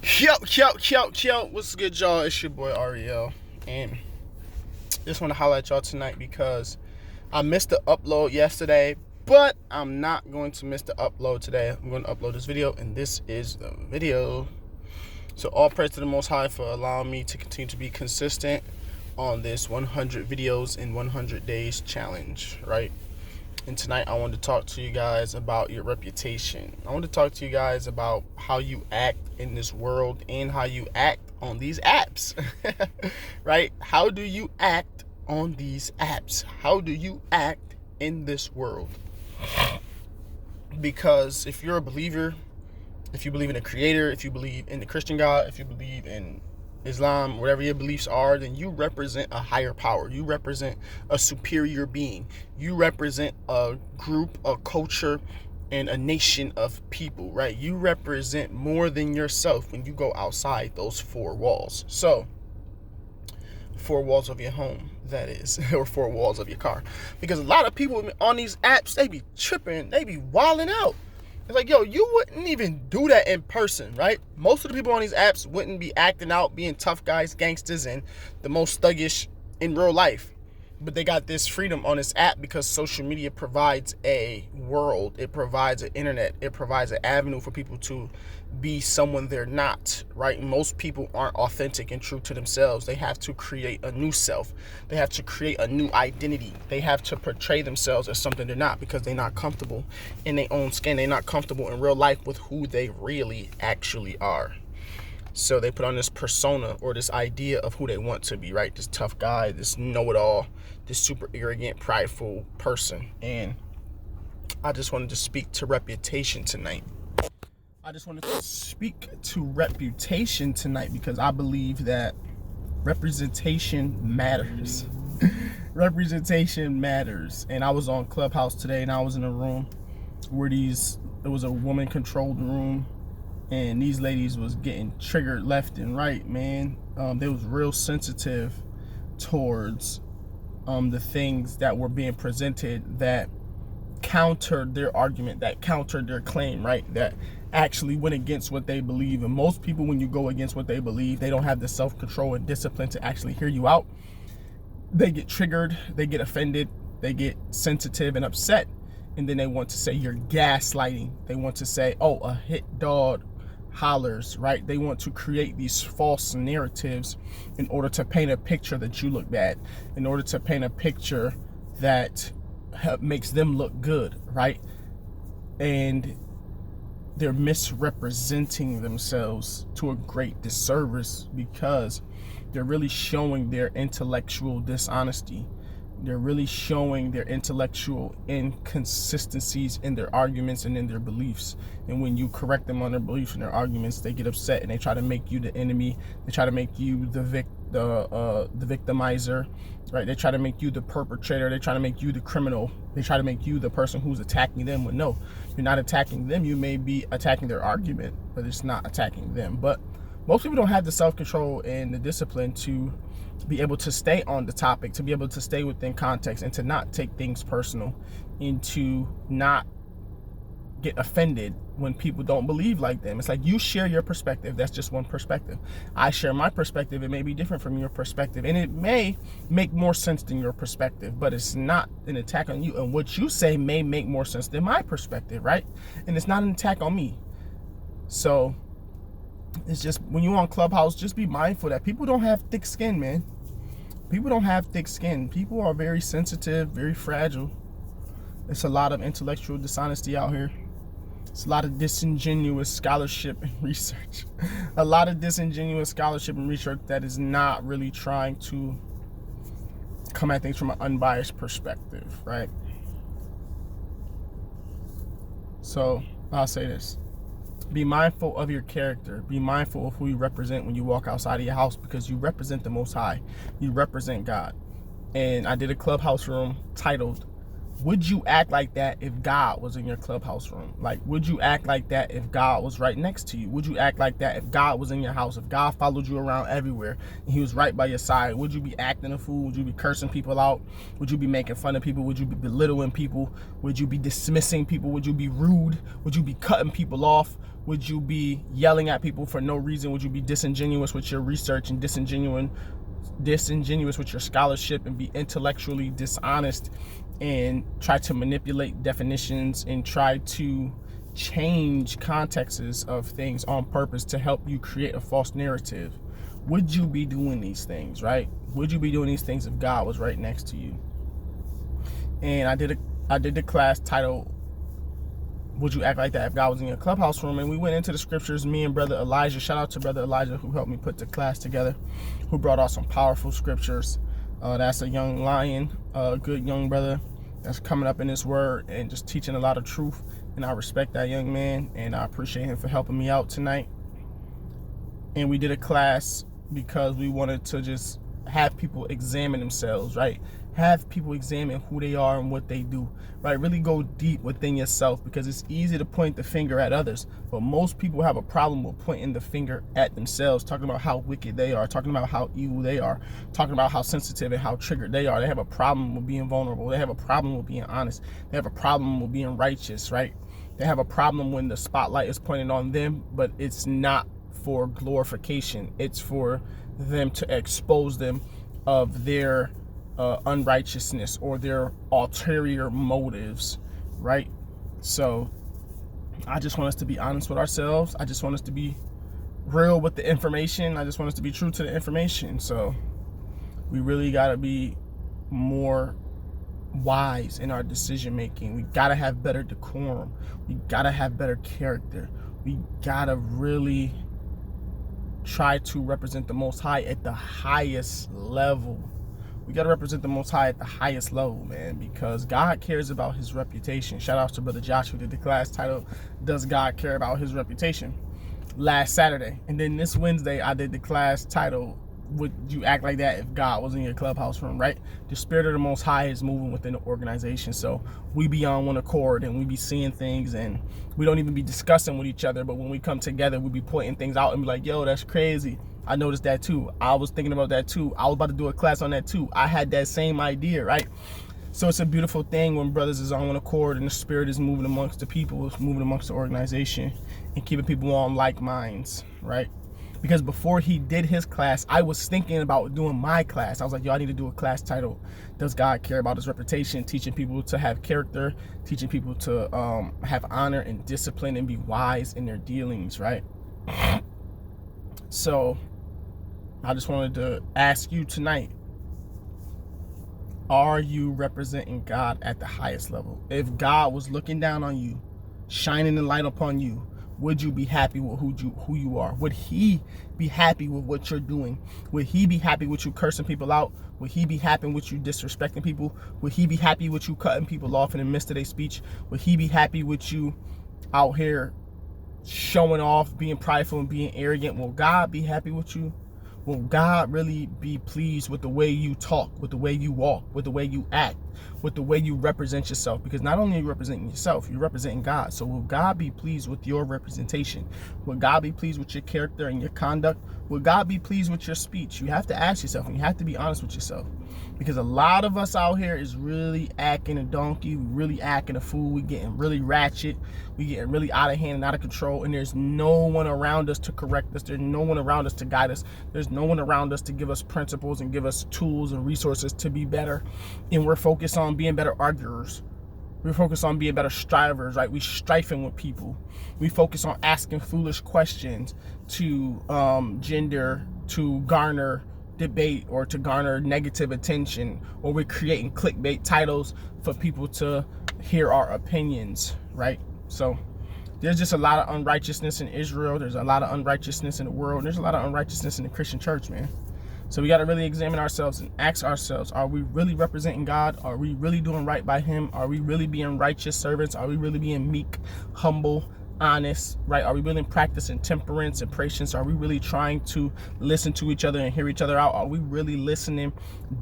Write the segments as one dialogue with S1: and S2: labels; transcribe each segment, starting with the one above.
S1: Yo, what's good, y'all? It's your boy Ariel, and just want to highlight y'all tonight because I missed the upload yesterday, but I'm not going to miss the upload today. I'm going to upload this video, and this is the video. So all praise to the Most High for allowing me to continue to be consistent on this 100 videos in 100 days challenge, right? And tonight I want to talk to you guys about your reputation. I want to talk to you guys about how you act in this world and how you act on these apps, right? How do you act on these apps? How do you act in this world? Because if you're a believer, if you believe in a creator, if you believe in the Christian God, if you believe in Islam, whatever your beliefs are, then you represent a higher power. You represent a superior being. You represent a group, a culture, and a nation of people, right? You represent more than yourself when you go outside those four walls. So, four walls of your home, that is, or four walls of your car. Because a lot of people on these apps, they be tripping, they be wilding out. It's like, yo, you wouldn't even do that in person, right? Most of the people on these apps wouldn't be acting out, being tough guys, gangsters, and the most thuggish in real life. But they got this freedom on this app because social media provides a world. It provides an internet. It provides an avenue for people to be someone they're not, right? Most people aren't authentic and true to themselves. They have to create a new self. They have to create a new identity. They have to portray themselves as something they're not because they're not comfortable in their own skin. They're not comfortable in real life with who they really actually are. So they put on this persona or this idea of who they want to be, right? This tough guy, this know-it-all, this super arrogant, prideful person. And I just wanted to speak to reputation tonight. Because I believe that representation matters. Representation matters. And I was on Clubhouse today, and I was in a room where it was a woman-controlled room, and these ladies was getting triggered left and right, man. They was real sensitive towards the things that were being presented that countered their argument, that countered their claim, right? That actually went against what they believe. And most people, when you go against what they believe, they don't have the self-control and discipline to actually hear you out. They get triggered, they get offended, they get sensitive and upset. And then they want to say you're gaslighting. They want to say, oh, a hit dog hollers, right? They want to create these false narratives in order to paint a picture that you look bad, in order to paint a picture that makes them look good, right? And they're misrepresenting themselves to a great disservice because they're really showing their intellectual dishonesty. They're really showing their intellectual inconsistencies in their arguments and in their beliefs. And when you correct them on their beliefs and their arguments, they get upset and they try to make you the enemy. They try to make you the victimizer, right? They try to make you the perpetrator. They try to make you the criminal. They try to make you the person who's attacking them. When no, you're not attacking them. You may be attacking their argument, but it's not attacking them. But most people don't have the self-control and the discipline to be able to stay on the topic, to be able to stay within context, and to not take things personal, and to not get offended when people don't believe like them. It's like you share your perspective. That's just one perspective. I share my perspective. It may be different from your perspective, and it may make more sense than your perspective, but it's not an attack on you. And what you say may make more sense than my perspective, right? And it's not an attack on me. So it's just, when you're on Clubhouse, just be mindful that people don't have thick skin, man. People don't have thick skin. People are very sensitive, very fragile. There's a lot of intellectual dishonesty out here. It's a lot of disingenuous scholarship and research. A lot of disingenuous scholarship and research that is not really trying to come at things from an unbiased perspective, right? So I'll say this. Be mindful of your character. Be mindful of who you represent when you walk outside of your house, because you represent the Most High. You represent God. And I did a Clubhouse room titled, would you act like that if God was in your Clubhouse room? Like, would you act like that if God was right next to you? Would you act like that if God was in your house? If God followed you around everywhere and he was right by your side, would you be acting a fool? Would you be cursing people out? Would you be making fun of people? Would you be belittling people? Would you be dismissing people? Would you be rude? Would you be cutting people off? Would you be yelling at people for no reason? Would you be disingenuous with your research and disingenuous with your scholarship, and be intellectually dishonest and try to manipulate definitions and try to change contexts of things on purpose to help you create a false narrative? Would you be doing these things, right? Would you be doing these things if God was right next to you? And I did the class titled, Would You Act Like That If God Was in Your Clubhouse Room? And we went into the scriptures, me and Brother Elijah. Shout out to Brother Elijah who helped me put the class together, who brought out some powerful scriptures. That's a young lion, a good young brother that's coming up in his word and just teaching a lot of truth. And I respect that young man, and I appreciate him for helping me out tonight. And we did a class because we wanted to just have people examine themselves, right? Have people examine who they are and what they do, right? Really go deep within yourself, because it's easy to point the finger at others, but most people have a problem with pointing the finger at themselves, talking about how wicked they are, talking about how evil they are, talking about how sensitive and how triggered they are. They have a problem with being vulnerable. They have a problem with being honest. They have a problem with being righteous, right? They have a problem when the spotlight is pointed on them, but it's not for glorification. It's for them to expose them of their unrighteousness or their ulterior motives, right? So I just want us to be honest with ourselves. I just want us to be real with the information. I just want us to be true to the information. So we really got to be more wise in our decision making. We got to have better decorum. We got to have better character. We got to really try to represent the Most High at the highest level. We got to represent the Most High at the highest level, man, because God cares about his reputation. Shout out to Brother Josh who did the class titled, Does God Care About His Reputation? Last Saturday. And then this Wednesday, I did the class titled, Would You Act Like That If God Was in Your Clubhouse Room, right? The Spirit of the Most High is moving within the organization. So we be on one accord and we be seeing things, and we don't even be discussing with each other. But when we come together, we be pointing things out and be like, yo, that's crazy. I noticed that too. I was thinking about that too. I was about to do a class on that too. I had that same idea, right? So it's a beautiful thing when brothers is on one accord and the Spirit is moving amongst the people, it's moving amongst the organization and keeping people on like minds, right? Because before he did his class, I was thinking about doing my class. I was like, yo, I need to do a class titled, Does God Care About His Reputation? Teaching people to have character, teaching people to have honor and discipline and be wise in their dealings, right? So I just wanted to ask you tonight, are you representing God at the highest level? If God was looking down on you, shining the light upon you, would you be happy with who you are? Would he be happy with what you're doing? Would he be happy with you cursing people out? Would he be happy with you disrespecting people? Would he be happy with you cutting people off in the midst of their speech? Would he be happy with you out here showing off, being prideful and being arrogant? Will God be happy with you? Will God really be pleased with the way you talk, with the way you walk, with the way you act, with the way you represent yourself? Because not only are you representing yourself, you're representing God. So will God be pleased with your representation? Will God be pleased with your character and your conduct? Will God be pleased with your speech? You have to ask yourself, and you have to be honest with yourself. Because a lot of us out here is really acting a donkey, really acting a fool, we getting really ratchet, we getting really out of hand and out of control, and there's no one around us to correct us, there's no one around us to guide us, there's no one around us to give us principles and give us tools and resources to be better. And we're focused on being better arguers. We're focused on being better strivers, right? We strifing with people. We focus on asking foolish questions to garner debate or to garner negative attention, or we're creating clickbait titles for people to hear our opinions, right? So there's just a lot of unrighteousness in Israel. There's a lot of unrighteousness in the world. There's a lot of unrighteousness in the Christian church, man. So we got to really examine ourselves and ask ourselves, are we really representing God? Are we really doing right by him? Are we really being righteous servants? Are we really being meek, humble, honest, right? Are we really practicing temperance and patience? Are we really trying to listen to each other and hear each other out? Are we really listening,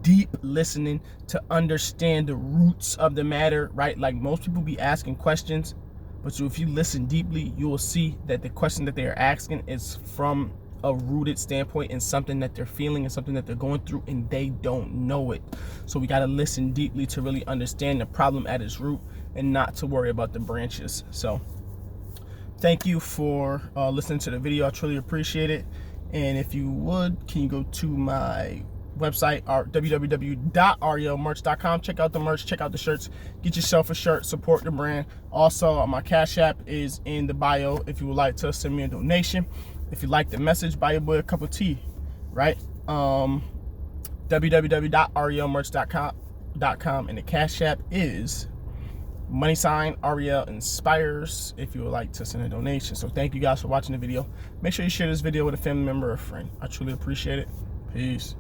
S1: deep listening to understand the roots of the matter, right? Like most people be asking questions, but if you listen deeply, you will see that the question that they are asking is from a rooted standpoint in something that they're feeling and something that they're going through, and they don't know it. So we got to listen deeply to really understand the problem at its root and not to worry about the branches. So thank you for listening to the video. I truly appreciate it. And if you would, can you go to my website, www.arielmerch.com. Check out the merch, check out the shirts, get yourself a shirt, support the brand. Also, my Cash App is in the bio if you would like to send me a donation. If you like the message, buy your boy a cup of tea, right? www.arielmerch.com, and the Cash App is _ Ariel Inspires if you would like to send a donation. So thank you guys for watching the video. Make sure you share this video with a family member or a friend. I truly appreciate it. Peace.